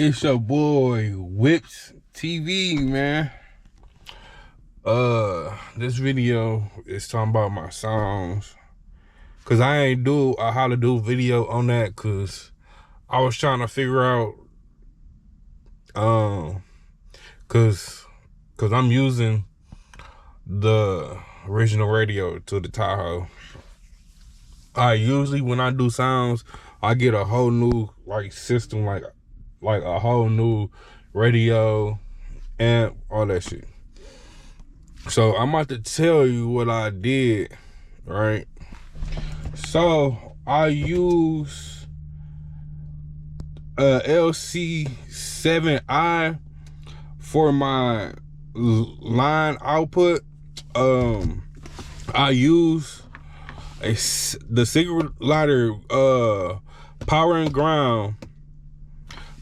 It's your boy Whips TV, man. This video is talking about my songs, cause I ain't do a how to do video on that, cause I was trying to figure out, cause I'm using the original radio to the Tahoe. I usually, when I do sounds, I get a whole new system, like a whole new radio and all that shit. So I'm about to tell you what I did, right? So I use a LC7i for my line output. I use the cigarette lighter power and ground.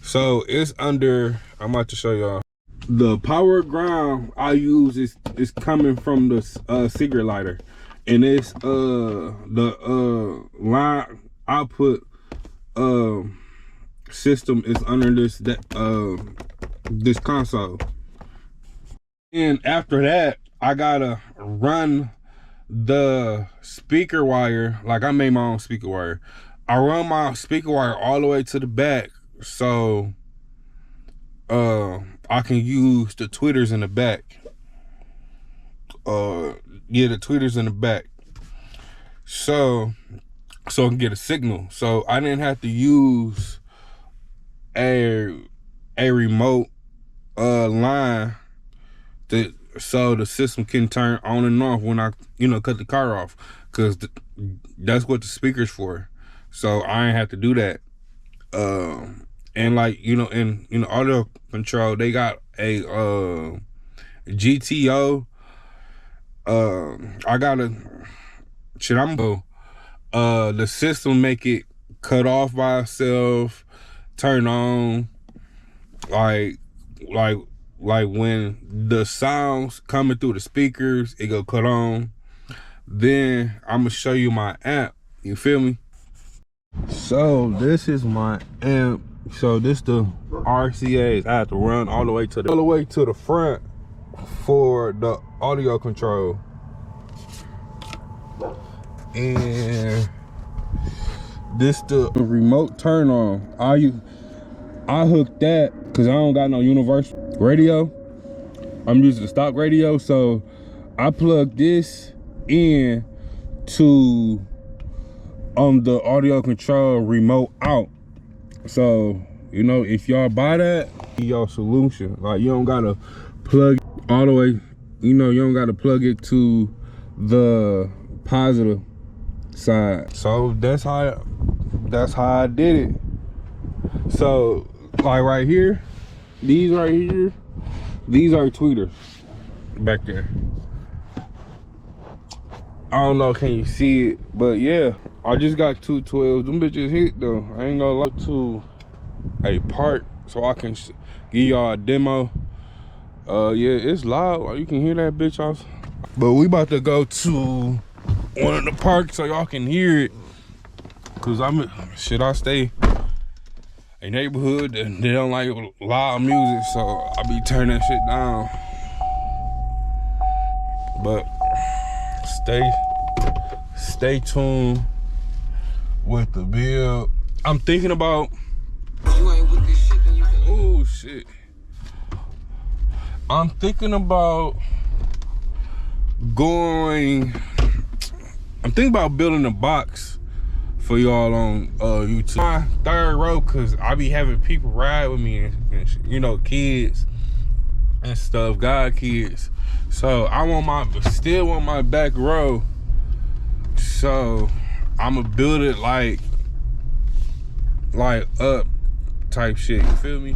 So it's under, I'm about to show y'all. The power ground I use is coming from the cigarette lighter, and it's the line output system is under this console. And after that, I gotta run the speaker wire. Like, I made my own speaker wire. I run my speaker wire all the way to the back, so I can use the tweeters in the back. Yeah, the tweeters in the back. So I can get a signal. So I didn't have to use a remote line so the system can turn on and off when I cut the car off, because that's what the speaker's for. So I ain't have to do that. And in audio control, they got a GTO. I gotta the system make it cut off by itself, turn on, like when the sounds coming through the speakers, it go cut on. Then I'm gonna show you my amp. You feel me? So this is my amp. So this the RCAs. I have to run all the way to the front for the audio control. And this the remote turn on. I hooked that because I don't got no universal radio. I'm using the stock radio, so I plug this in to the audio control remote out. So if y'all buy that, your solution. Like, you don't gotta plug all the way, you don't gotta plug it to the positive side. So that's how I did it. So like right here, these are tweeters back there. I don't know, can you see it? But yeah, I just got 2 12s. Them bitches hit though. I ain't gonna lie, to a park so I can give y'all a demo. Yeah, it's loud. You can hear that bitch off. But we about to go to one of the parks so y'all can hear it. Cause I stay a neighborhood that they don't like loud music, so I be turning that shit down. But stay tuned with the build. I'm thinking about, oh shit. I'm thinking about building a box for y'all on YouTube. My third row, cause I be having people ride with me and kids and stuff, God kids. So I still want my back row. So I'ma build it like up type shit, you feel me?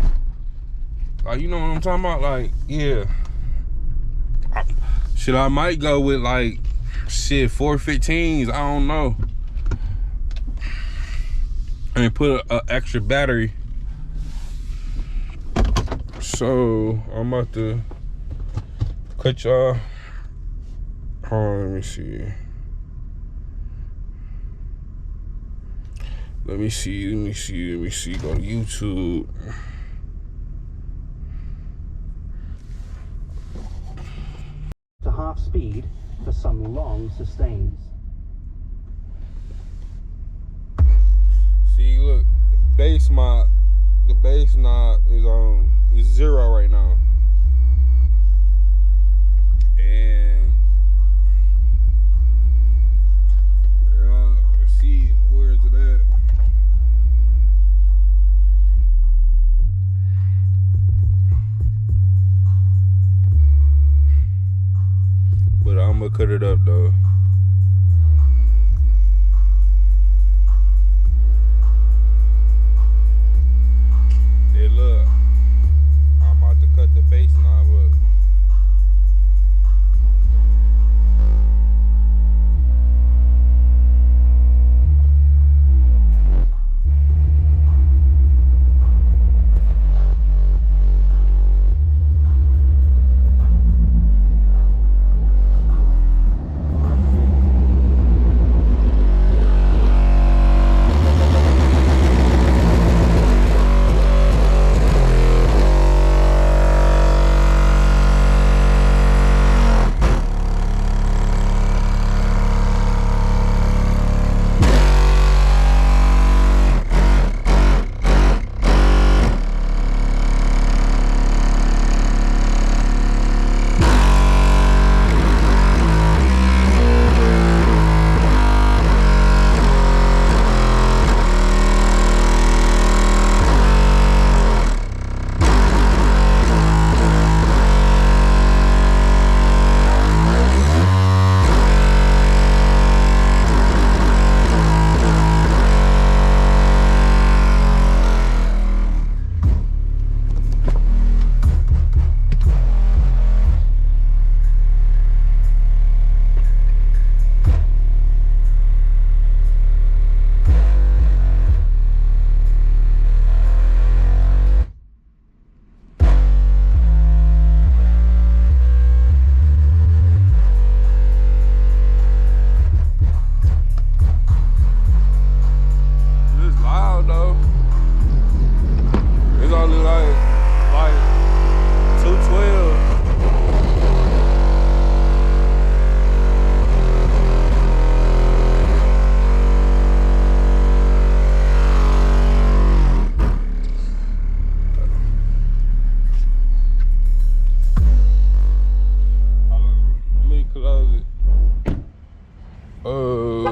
Like, you know what I'm talking about? Like, yeah. I might go with 415s, I don't know. And put an extra battery. So I'm about to cut y'all. Hold on, let me see. Let me see. Go to YouTube. half speed for some long sustains. See, look, the bass knob is 0 right now. And see, where is it at? But I'm gonna cut it up though. Hey, look, I'm about to cut the bass knob up.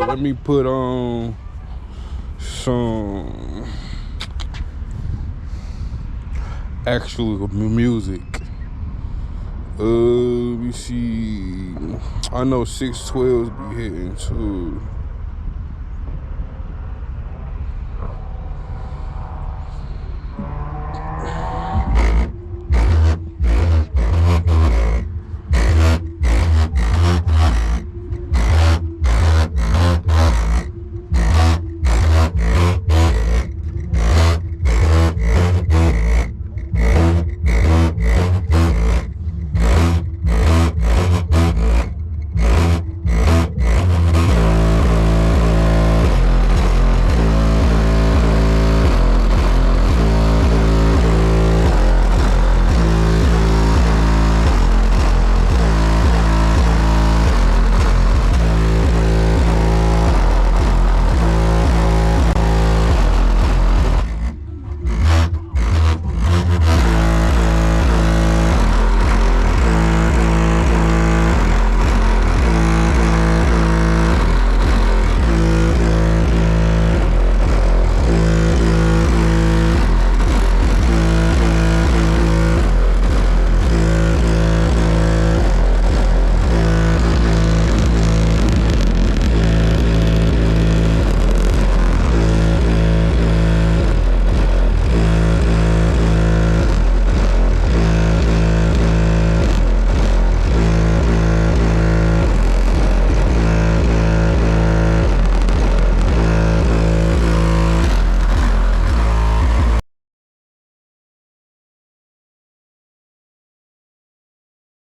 Let me put on some actual music. Let me see. I know 612s be hitting too.